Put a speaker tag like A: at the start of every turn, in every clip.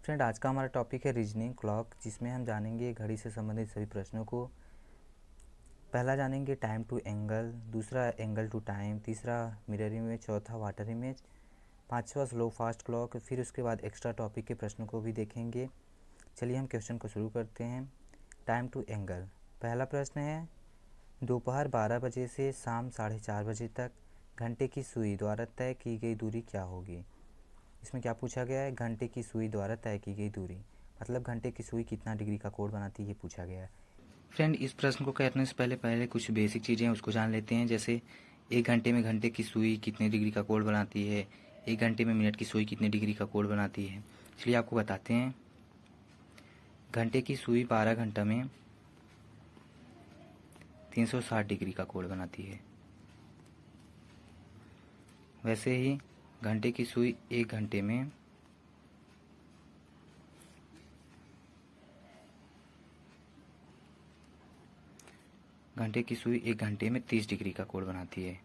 A: Friend, आज का हमारा टॉपिक है रीजनिंग क्लॉक, जिसमें हम जानेंगे घड़ी से संबंधित सभी प्रश्नों को। पहला जानेंगे टाइम टू एंगल, दूसरा एंगल टू टाइम, तीसरा मिरर इमेज, चौथा वाटर इमेज, पांचवा स्लो फास्ट क्लॉक। फिर उसके बाद एक्स्ट्रा टॉपिक के प्रश्नों को भी देखेंगे। चलिए हम क्वेश्चन को शुरू करते हैं। टाइम टू एंगल, पहला प्रश्न है दोपहर 12 बजे से शाम 4:30 बजे तक घंटे की सुई द्वारा तय की गई दूरी क्या होगी। इसमें क्या पूछा गया है, घंटे की सुई द्वारा तय की गई दूरी, मतलब घंटे की सुई कितना डिग्री का कोण बनाती है, ये पूछा गया है। फ्रेंड, इस प्रश्न को करने से पहले कुछ बेसिक चीज़ें हैं उसको जान लेते हैं। जैसे एक घंटे में घंटे की सुई कितने डिग्री का कोण बनाती है, एक घंटे में मिनट की सुई कितने डिग्री का कोण बनाती है। चलिए आपको बताते हैं। घंटे की सुई 12 घंटा में 360 डिग्री का कोण बनाती है। वैसे ही घंटे की सुई एक घंटे में 30 डिग्री का कोण बनाती है।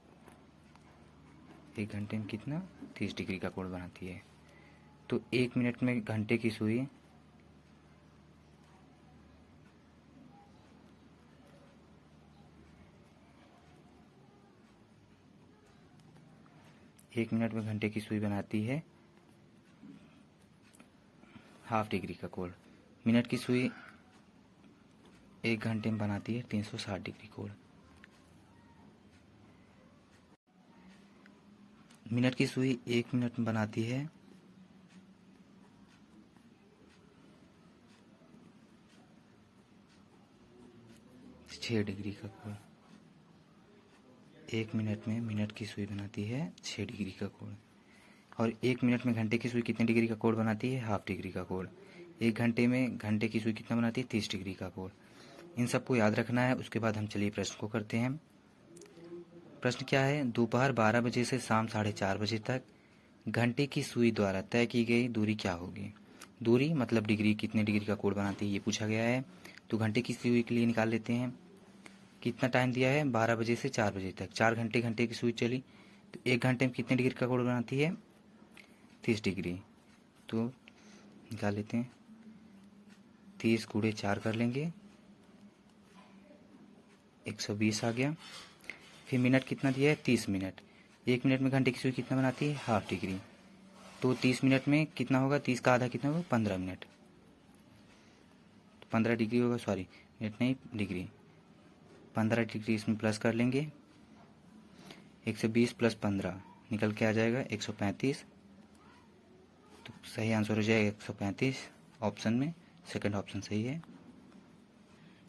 A: एक घंटे में कितना, 30 डिग्री का कोण बनाती है। तो एक मिनट में घंटे की सुई घंटे की सुई बनाती है हाफ डिग्री का कोण। मिनट की सुई एक घंटे में बनाती है 360 डिग्री कोण। मिनट की सुई एक मिनट में बनाती है 6 डिग्री का कोण। एक मिनट में मिनट की सुई बनाती है 6 डिग्री का कोण। और एक मिनट में घंटे की सुई कितने डिग्री का कोण बनाती है, हाफ डिग्री का कोण। एक घंटे में घंटे की सुई कितना बनाती है, 30 डिग्री का कोण। इन सबको याद रखना है। उसके बाद हम चलिए प्रश्न को करते हैं। प्रश्न क्या है, दोपहर 12 बजे से शाम 4:30 बजे तक घंटे की सुई द्वारा तय की गई दूरी क्या होगी। दूरी मतलब डिग्री, कितने डिग्री का कोण बनाती है, ये पूछा गया है। तो घंटे की सुई के लिए निकाल लेते हैं। कितना टाइम दिया है, 12 बजे से 4 बजे तक, 4 घंटे घंटे की सुई चली। तो एक घंटे में कितने डिग्री का कोण बनाती है, 30 डिग्री। तो निकाल लेते हैं। 30 गुणे 4 कर लेंगे, 120 आ गया। फिर मिनट कितना दिया है, 30 मिनट। एक मिनट में घंटे की सुई कितना बनाती है, हाफ डिग्री। तो 30 मिनट में कितना होगा, 30 का आधा कितना होगा, 15 मिनट। तो 15 डिग्री होगा, सॉरी मिनट नहीं डिग्री। 15 डिग्री इसमें प्लस कर लेंगे। 120 प्लस 15 निकल के आ जाएगा 135। तो सही आंसर हो जाएगा 135 ऑप्शन में, सेकंड ऑप्शन सही है।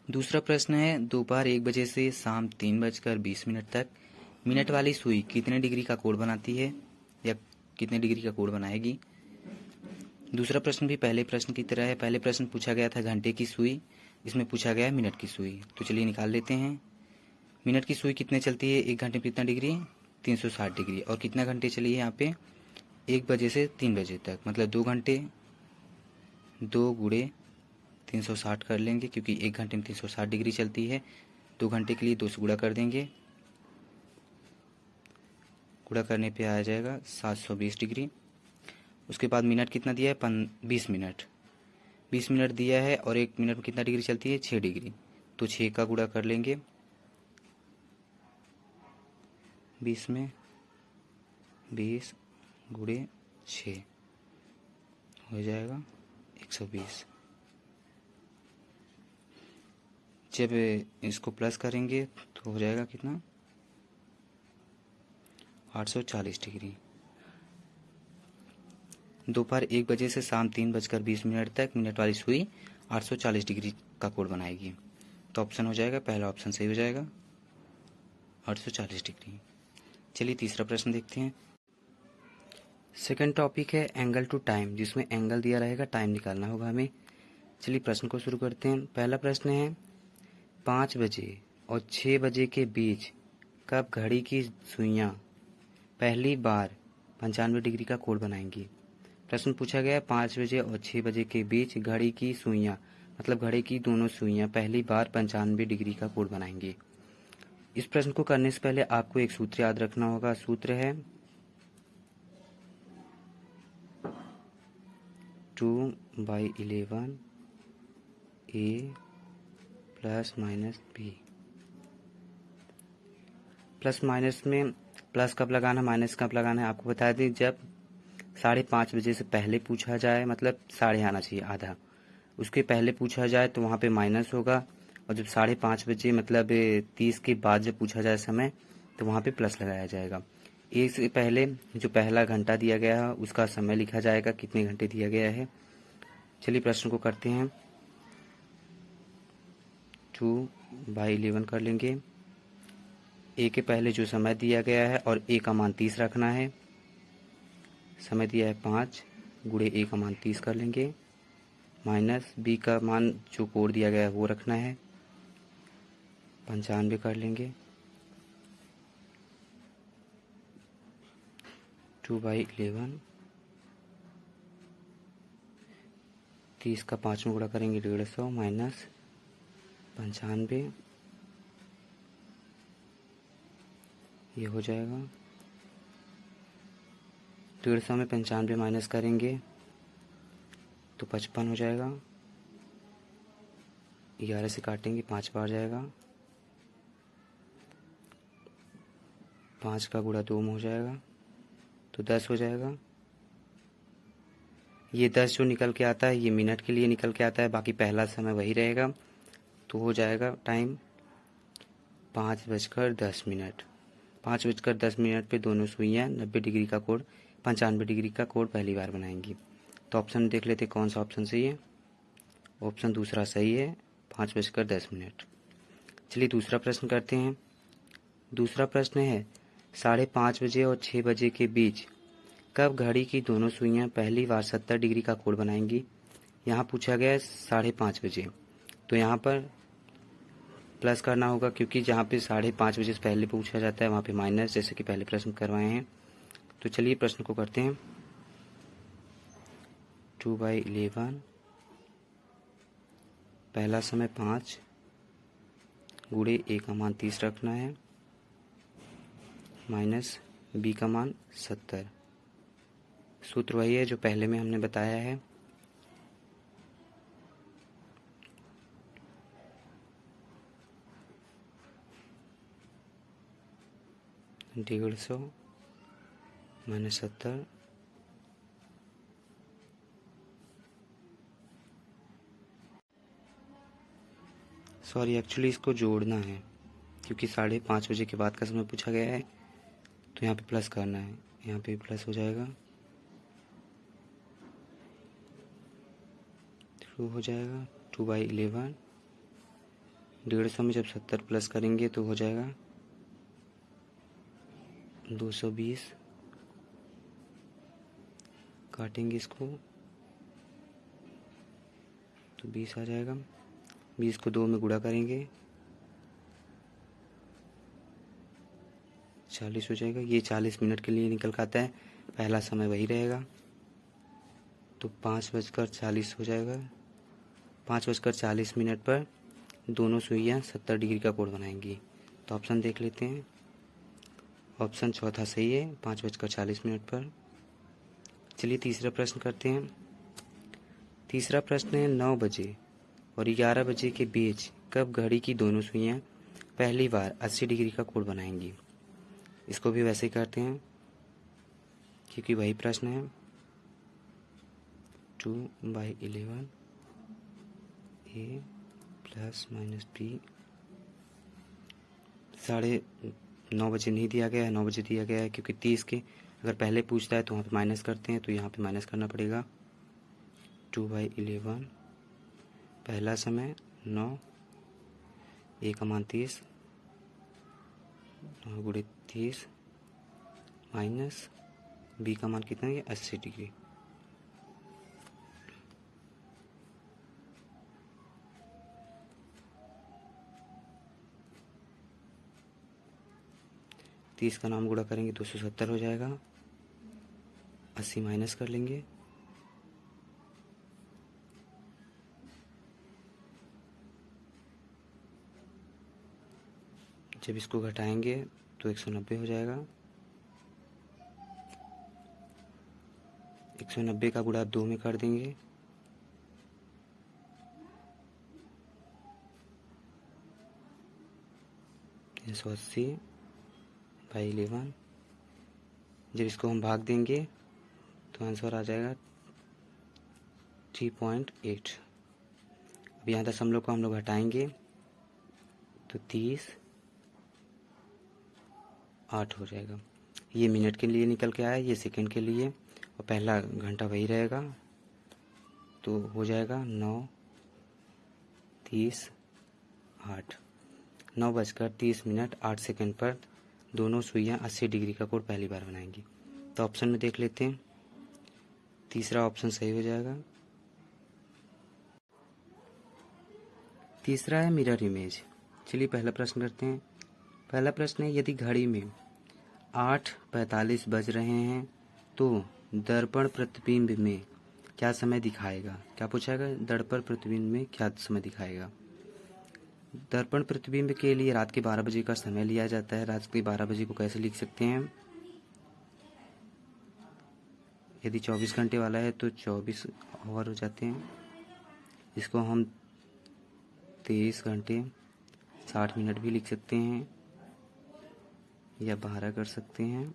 A: दूसरा प्रश्न है, दोपहर 1 बजे से शाम 3:20 तक मिनट वाली सुई कितने डिग्री का कोण बनाती है, या कितने डिग्री का कोण बनाएगी। दूसरा प्रश्न भी पहले प्रश्न की तरह है। पहले प्रश्न पूछा गया था घंटे की सुई, इसमें पूछा गया है मिनट की सुई। तो चलिए निकाल लेते हैं। मिनट की सुई कितने चलती है, एक घंटे में कितना डिग्री, 360 डिग्री। और कितना घंटे चली है यहाँ पे, 1 बजे से 3 बजे तक, मतलब 2 घंटे। 2 गुणे 360 कर लेंगे, क्योंकि एक घंटे में 360 डिग्री चलती है। 2 घंटे के लिए 2 से गुणा कर देंगे। गुणा करने पे आ जाएगा 720 डिग्री। उसके बाद मिनट कितना दिया है, 20 मिनट। 20 मिनट दिया है, और एक मिनट में कितना डिग्री चलती है, 6 डिग्री। तो 6 का गुणा कर लेंगे 20 में, 20 गुणे 6 हो जाएगा 120। जब इसको प्लस करेंगे तो हो जाएगा कितना, 840 डिग्री। दोपहर 1 बजे से शाम 3:20 तक मिनट वाली सुई 840 डिग्री का कोण बनाएगी। तो ऑप्शन हो जाएगा, पहला ऑप्शन सही हो जाएगा, 840 डिग्री। चलिए तीसरा प्रश्न देखते हैं। सेकंड टॉपिक है एंगल टू टाइम, जिसमें एंगल दिया रहेगा, टाइम निकालना होगा हमें। चलिए प्रश्न को शुरू करते हैं। पहला प्रश्न है, 5 बजे और 6 बजे के बीच कब घड़ी की सुइयां पहली बार 95 डिग्री का कोण बनाएंगी। प्रश्न पूछा गया है 5 बजे और 6 बजे के बीच घड़ी की सुइयां, मतलब घड़ी की दोनों सुइयां पहली बार 95 डिग्री का कोण बनाएंगी। इस प्रश्न को करने से पहले आपको एक सूत्र याद रखना होगा। सूत्र है 2/11 A plus minus B. Plus minus में प्लस कब लगाना, माइनस कब लगाना है आपको बता दें। जब 5:30 बजे से पहले पूछा जाए, मतलब साढ़े आना चाहिए आधा, उसके पहले पूछा जाए तो वहाँ पे माइनस होगा। और जब 5:30 बजे मतलब 30 के बाद जब पूछा जाए समय, तो वहाँ पे प्लस लगाया जाएगा। एक से पहले जो पहला घंटा दिया गया है उसका समय लिखा जाएगा, कितने घंटे दिया गया है। चलिए प्रश्न को करते हैं। 2/11 कर लेंगे। ए के पहले जो समय दिया गया है और ए का मान 30 रखना है। समय दिया है 5 गुणे ए का मान 30 कर लेंगे, माइनस बी का मान जो कोड दिया गया है वो रखना है, 95 कर लेंगे। 2/11 30 का 5 में गुणा करेंगे 150 माइनस 95, ये हो जाएगा। 150 में 95 माइनस करेंगे तो 55 हो जाएगा। 11 से काटेंगे 5 बार जाएगा, 5 का गुणा 2 में हो जाएगा तो 10 हो जाएगा। ये 10 जो निकल के आता है ये मिनट के लिए निकल के आता है, बाकी पहला समय वही रहेगा। तो हो जाएगा टाइम 5:10। 5:10 पे दोनों सुइयाँ 90 डिग्री का कोण 95 डिग्री का कोण पहली बार बनाएंगी। तो ऑप्शन देख लेते कौन सा ऑप्शन सही है। ऑप्शन दूसरा सही है, 5:10। चलिए दूसरा प्रश्न करते हैं। दूसरा प्रश्न है 5:30 बजे और 6 बजे के बीच कब घड़ी की दोनों सुइयां पहली बार 70 डिग्री का कोण बनाएंगी। यहाँ पूछा गया है 5:30 बजे, तो यहाँ पर प्लस करना होगा, क्योंकि जहाँ पे 5:30 बजे से पहले पूछा जाता है वहाँ पे माइनस, जैसे कि पहले प्रश्न करवाए हैं। तो चलिए प्रश्न को करते हैं। 2/11 पहला समय 5 गुणे ए का मान 30 रखना है, माइनस बी का मान 70। सूत्र वही है जो पहले में हमने बताया है। -150 माइनस 70, सॉरी एक्चुअली इसको जोड़ना है, क्योंकि 5:30 बजे के बाद का समय पूछा गया है, तो यहाँ पे प्लस करना है। यहाँ पे प्लस हो जाएगा, हो जाएगा 2/11। 150 में जब 70 प्लस करेंगे तो हो जाएगा 220। काटेंगे इसको तो 20 आ जाएगा। 20 को 2 में गुणा करेंगे 40 हो जाएगा। ये 40 मिनट के लिए निकल कर आता है, पहला समय वही रहेगा। तो 5:40 हो जाएगा। 5:40 पर दोनों सुइयां 70 डिग्री का कोण बनाएंगी। तो ऑप्शन देख लेते हैं। ऑप्शन चौथा सही है, 5:40 पर। चलिए तीसरा प्रश्न करते हैं। तीसरा प्रश्न है 9 बजे और 11 बजे के बीच कब घड़ी की दोनों सुइयां पहली बार 80 डिग्री का कोण बनाएंगी। इसको भी वैसे ही करते हैं, क्योंकि वही प्रश्न है। 2/11 ए प्लस माइनस बी। 9:30 बजे नहीं दिया गया है, 9 बजे दिया गया है, क्योंकि 30 के अगर पहले पूछता है तो वहाँ पे माइनस करते हैं, तो यहाँ पे माइनस करना पड़ेगा। 2/11 पहला समय 9, ए का मान 30, 9 गुणे 30 माइनस बी का मान कितना है 80 डिग्री। तीस का नाम गुणा करेंगे 270 हो जाएगा। 80 माइनस कर लेंगे, जब इसको घटाएंगे तो 190 हो जाएगा। 190 का गुणा 2 में कर देंगे 380/11। जब इसको हम भाग देंगे तो आंसर आ जाएगा 3.8। अब यहाँ दशमलव को हम लोग हटाएंगे तो 30/8 हो जाएगा। ये मिनट के लिए निकल के आया, ये सेकंड के लिए, और पहला घंटा वही रहेगा, तो हो जाएगा 9:30:08। 9:30:08 पर दोनों सुइयां 80 डिग्री का कोण पहली बार बनाएंगी। तो ऑप्शन में देख लेते हैं, तीसरा ऑप्शन सही हो जाएगा। तीसरा है मिरर इमेज। चलिए पहला प्रश्न करते हैं। पहला प्रश्न है, यदि घड़ी में 8:45 बज रहे हैं तो दर्पण प्रतिबिंब में क्या समय दिखाएगा। क्या पूछाएगा, दर्पण प्रतिबिंब में क्या समय दिखाएगा। दर्पण प्रतिबिंब के लिए रात के 12 बजे का समय लिया जाता है। रात के 12 बजे को कैसे लिख सकते हैं, यदि 24 घंटे वाला है तो 24 आवर हो जाते हैं। इसको हम 23 घंटे 60 मिनट भी लिख सकते हैं, या 12 कर सकते हैं,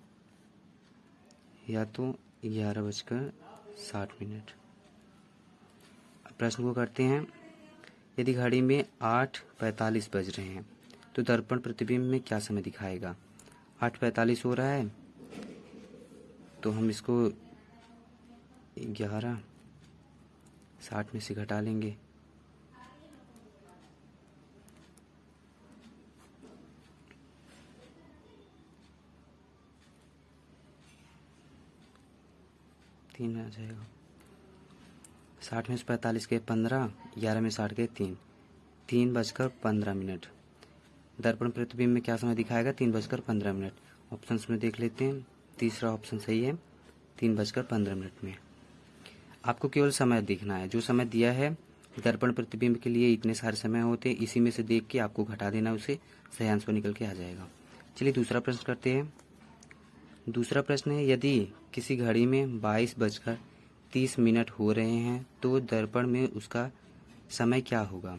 A: या तो 11:60। प्रश्न को करते हैं, यदि घड़ी में 8:45 बज रहे हैं तो दर्पण प्रतिबिंब में क्या समय दिखाएगा। 8:45 हो रहा है तो हम इसको 11:60 में से घटा लेंगे, तीन आ जाएगा। 60 में से 45 के 15, 11 में 60 के 3, 3:15। दर्पण प्रतिबिंब में क्या समय दिखाएगा, 3:15। ऑप्शन में देख लेते हैं, तीसरा ऑप्शन सही है, 3:15 में। आपको केवल समय देखना है, जो समय दिया है दर्पण प्रतिबिंब के लिए इतने सारे समय होते हैं, इसी में से देख के आपको घटा देना, उसे सही आंसर निकल के आ जाएगा। चलिए दूसरा प्रश्न करते हैं। दूसरा प्रश्न है, यदि किसी घड़ी में 22:30 हो रहे हैं तो दर्पण में उसका समय क्या होगा।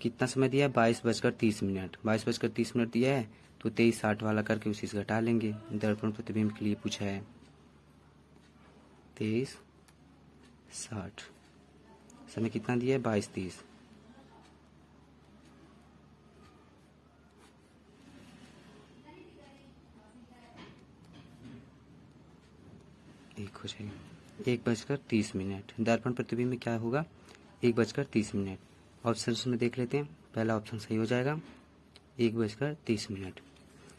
A: कितना समय दिया है, 22:30। 22:30 दिया है तो 23:60 वाला करके उसी से घटा लेंगे। दर्पण प्रतिबिंब के लिए पूछा है 23:60। समय कितना दिया है, 22:30। एक हो जाएगा 1:30। दर्पण प्रतिबिंब में क्या होगा, 1:30। ऑप्शन में देख लेते हैं, पहला ऑप्शन सही हो जाएगा, 1:30।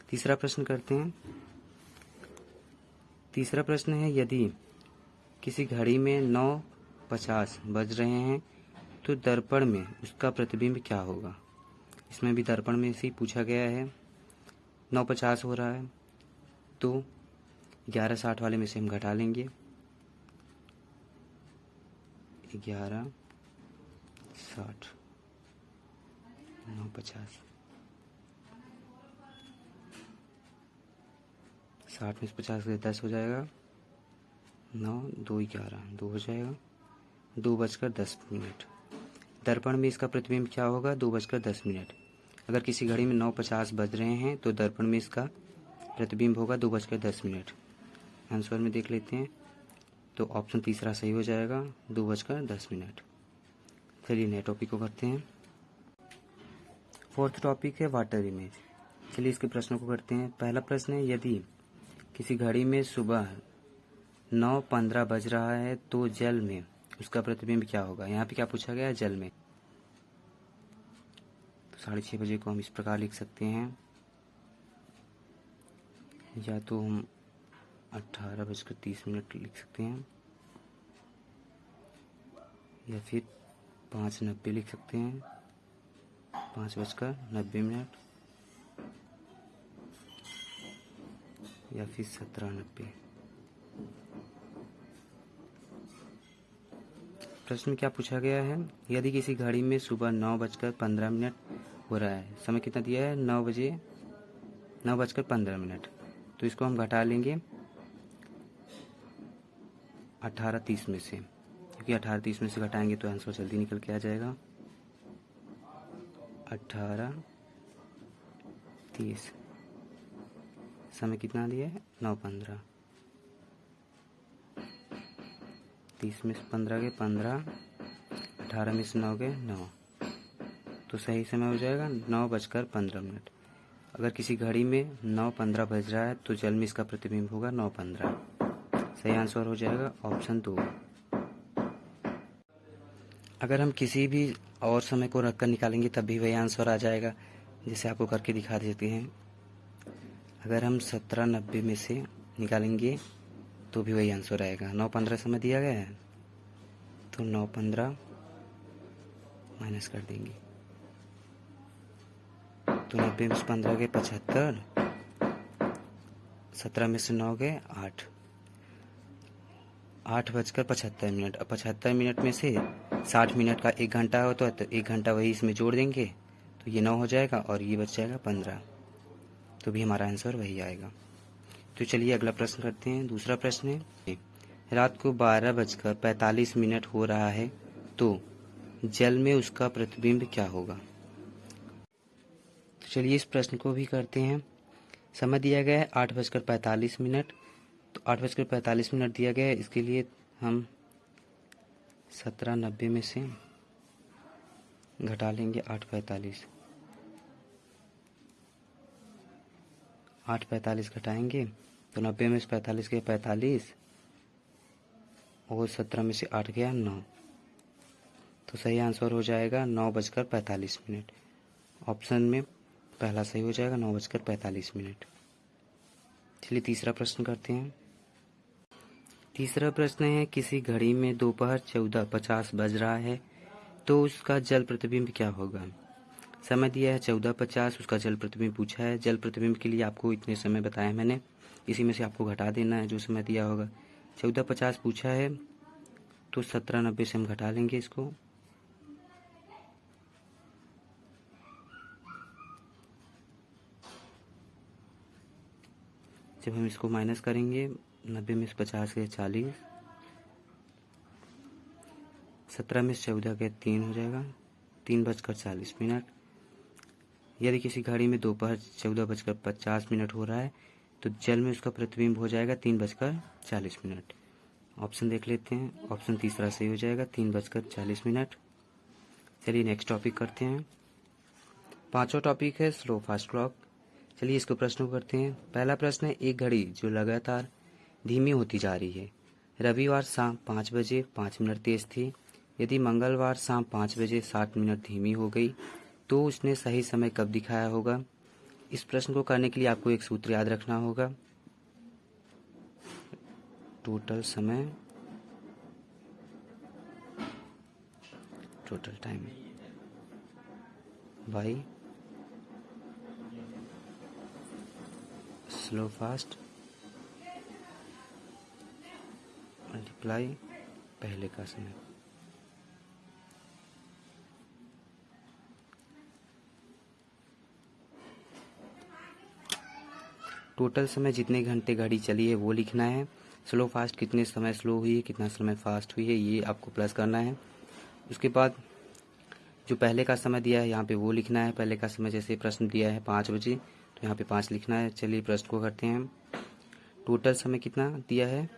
A: तीसरा प्रश्न करते हैं। तीसरा प्रश्न है, यदि किसी घड़ी में 9:50 बज रहे हैं तो दर्पण में उसका प्रतिबिंब क्या होगा। इसमें भी दर्पण में से ही पूछा गया है। 9:50 हो रहा है तो 11:60 वाले में से हम घटा लेंगे, 11:60, 9:50। 60 में से 50 के 10 हो जाएगा, 9, 2, 11, 2 हो जाएगा, 2:10। दर्पण में इसका प्रतिबिंब क्या होगा, 2:10। अगर किसी घड़ी में 9:50 बज रहे हैं तो दर्पण में इसका प्रतिबिंब होगा 2:10। आंसर में देख लेते हैं, तो ऑप्शन तीसरा सही हो जाएगा, 2:10। चलिए नए टॉपिक को करते हैं। फोर्थ टॉपिक है वाटर इमेज। चलिए इसके प्रश्नों को करते हैं। पहला प्रश्न है, यदि किसी घड़ी में सुबह 9:15 बज रहा है तो जल में उसका प्रतिबिंब क्या होगा। यहाँ पे क्या पूछा गया है, जल में। तो 6:30 बजे को हम इस प्रकार लिख सकते हैं, या तो हम 18:30 लिख सकते हैं, या फिर 5:90 लिख सकते हैं, 5:90, या फिर 17:90। प्रश्न में क्या पूछा गया है, यदि किसी घड़ी में सुबह 9:15 हो रहा है, समय कितना दिया है, 9:15। तो इसको हम घटा लेंगे 18:30 में से, क्योंकि 18:30 में से घटाएंगे तो आंसर जल्दी निकल के आ जाएगा। 30। समय कितना दिया है? 9:15। 30 में से 15 गए 15, 18 में से 9 गए 9। तो सही समय हो जाएगा 9:15। अगर किसी घड़ी में 9:15 बज रहा है तो जल में इसका प्रतिबिंब होगा 9:15। सही आंसर हो जाएगा ऑप्शन 2। अगर हम किसी भी और समय को रखकर निकालेंगे तब भी वही आंसर आ जाएगा। जैसे आपको करके दिखा देते हैं। अगर हम 17:90 में से निकालेंगे तो भी वही आंसर आएगा। 9:15 समय दिया गया है तो 9:15 माइनस कर देंगे तो 90 में से 15 गए 75, 17 में से 9 गए 8, 8:75। अब 75 मिनट में से 60 मिनट का 1 घंटा हो तो 1 घंटा वही इसमें जोड़ देंगे तो ये 9 हो जाएगा और ये बच जाएगा 15। तो भी हमारा आंसर वही आएगा। तो चलिए अगला प्रश्न करते हैं। दूसरा प्रश्न है, रात को 12:45 हो रहा है तो जल में उसका प्रतिबिंब क्या होगा। तो चलिए इस प्रश्न को भी करते हैं। समय दिया गया है 8:45। तो 8:45 दिया गया है, इसके लिए हम 17:90 में से घटा लेंगे 8:45। 8:45 घटाएंगे तो 90 में से 45 गया 45 और 17 में से 8 गया 9। तो सही आंसर हो जाएगा 9:45। ऑप्शन में पहला सही हो जाएगा 9:45। चलिए तीसरा प्रश्न करते हैं। तीसरा प्रश्न है, किसी घड़ी में दोपहर 14:50 बज रहा है तो उसका जल प्रतिबिंब क्या होगा। समय दिया है 14:50, उसका जल प्रतिबिंब पूछा है। जल प्रतिबिंब के लिए आपको इतने समय बताया मैंने, इसी में से आपको घटा देना है जो समय दिया होगा। 14:50 पूछा है तो 17:90 से हम घटा लेंगे इसको। जब हम इसको माइनस करेंगे 90 में से 50 गए 40, 17 में से 14 गए 3 हो जाएगा 3:40। यदि किसी घड़ी में दोपहर 14:50 हो रहा है तो जल में उसका प्रतिबिंब हो जाएगा 3:40। ऑप्शन देख लेते हैं। ऑप्शन तीसरा सही हो जाएगा 3:40। चलिए नेक्स्ट टॉपिक करते हैं। पांचवा टॉपिक है स्लो फास्ट क्लॉक। चलिए इसको प्रश्न को करते हैं। पहला प्रश्न है, एक घड़ी जो लगातार धीमी होती जा रही है। रविवार शाम 5 बजे 5 मिनट तेज थी। यदि मंगलवार शाम 5 बजे 60 मिनट धीमी हो गई तो उसने सही समय कब दिखाया होगा। इस प्रश्न को करने के लिए आपको एक सूत्र याद रखना होगा। टोटल समय, total time by slow fast multiply पहले का समय। टोटल समय जितने घंटे घड़ी चली है वो लिखना है। स्लो फास्ट कितने समय स्लो हुई है, कितना समय फास्ट हुई है, ये आपको प्लस करना है। उसके बाद जो पहले का समय दिया है यहाँ पे वो लिखना है। पहले का समय जैसे प्रश्न दिया है 5 बजे तो यहाँ पे 5 लिखना है। चलिए प्रश्न को करते हैं। टोटल समय कितना दिया है,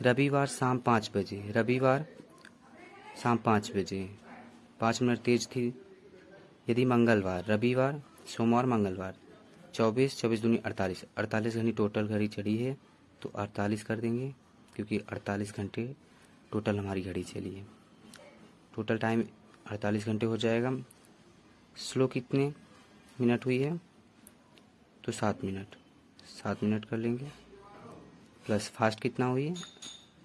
A: रविवार शाम 5 बजे, रविवार शाम 5 बजे 5 मिनट तेज थी। यदि मंगलवार, रविवार सोमवार मंगलवार 24 24 दूनी 48 48 घंटे टोटल घड़ी चली है तो 48 कर देंगे क्योंकि 48 घंटे टोटल हमारी घड़ी चली है। टोटल टाइम 48 घंटे हो जाएगा। स्लो कितने मिनट हुई है तो 7 मिनट, 7 मिनट कर लेंगे। प्लस फास्ट कितना हुई है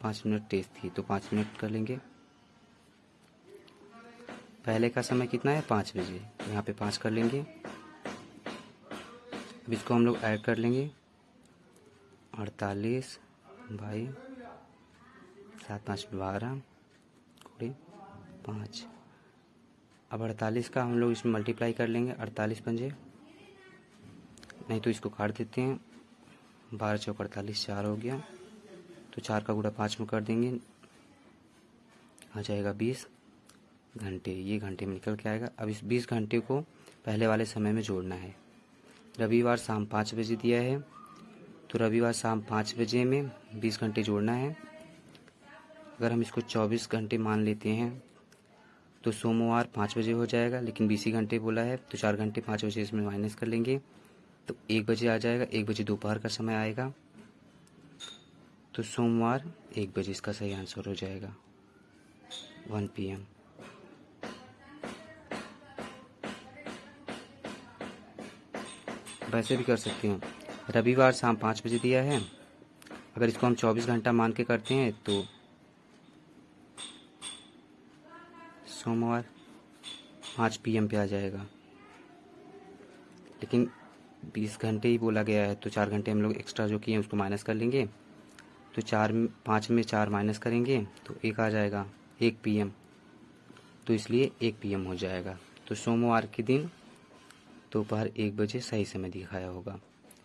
A: 5 मिनट तेज थी तो 5 मिनट कर लेंगे। पहले का समय कितना है 5 बजे तो यहाँ पे 5 कर लेंगे। अब इसको हम लोग ऐड कर लेंगे 48 बाई 7 5 12 पूरे 5। अब 48 का हम लोग इसमें मल्टीप्लाई कर लेंगे 48 पंजे, नहीं तो इसको काट देते हैं। 12 चौक 48 4 हो गया तो 4 का गुणा 5 में कर देंगे, आ जाएगा 20 घंटे। ये घंटे में निकल के आएगा। अब इस 20 घंटे को पहले वाले समय में जोड़ना है
B: रविवार शाम 5 बजे दिया है, तो रविवार शाम 5 बजे में 20 घंटे जोड़ना है। अगर हम इसको 24 घंटे मान लेते हैं तो सोमवार 5 बजे हो जाएगा, लेकिन 20 ही घंटे बोला है तो 4 घंटे 5 बजे इसमें माइनस कर लेंगे तो 1 बजे आ जाएगा। 1 बजे दोपहर का समय आएगा, तो सोमवार 1 बजे इसका सही आंसर हो जाएगा, 1 PM। वैसे भी कर सकते हैं, रविवार शाम 5 बजे दिया है, अगर इसको हम 24 घंटा मान के करते हैं तो सोमवार 5 PM पे आ जाएगा, लेकिन 20 घंटे ही बोला गया है तो 4 घंटे हम लोग एक्स्ट्रा जो किए हैं उसको माइनस कर लेंगे, तो 5 में 4 माइनस करेंगे तो 1 आ जाएगा, 1 PM, तो इसलिए 1 PM हो जाएगा। तो सोमवार के दिन दोपहर 1 बजे सही समय दिखाया होगा।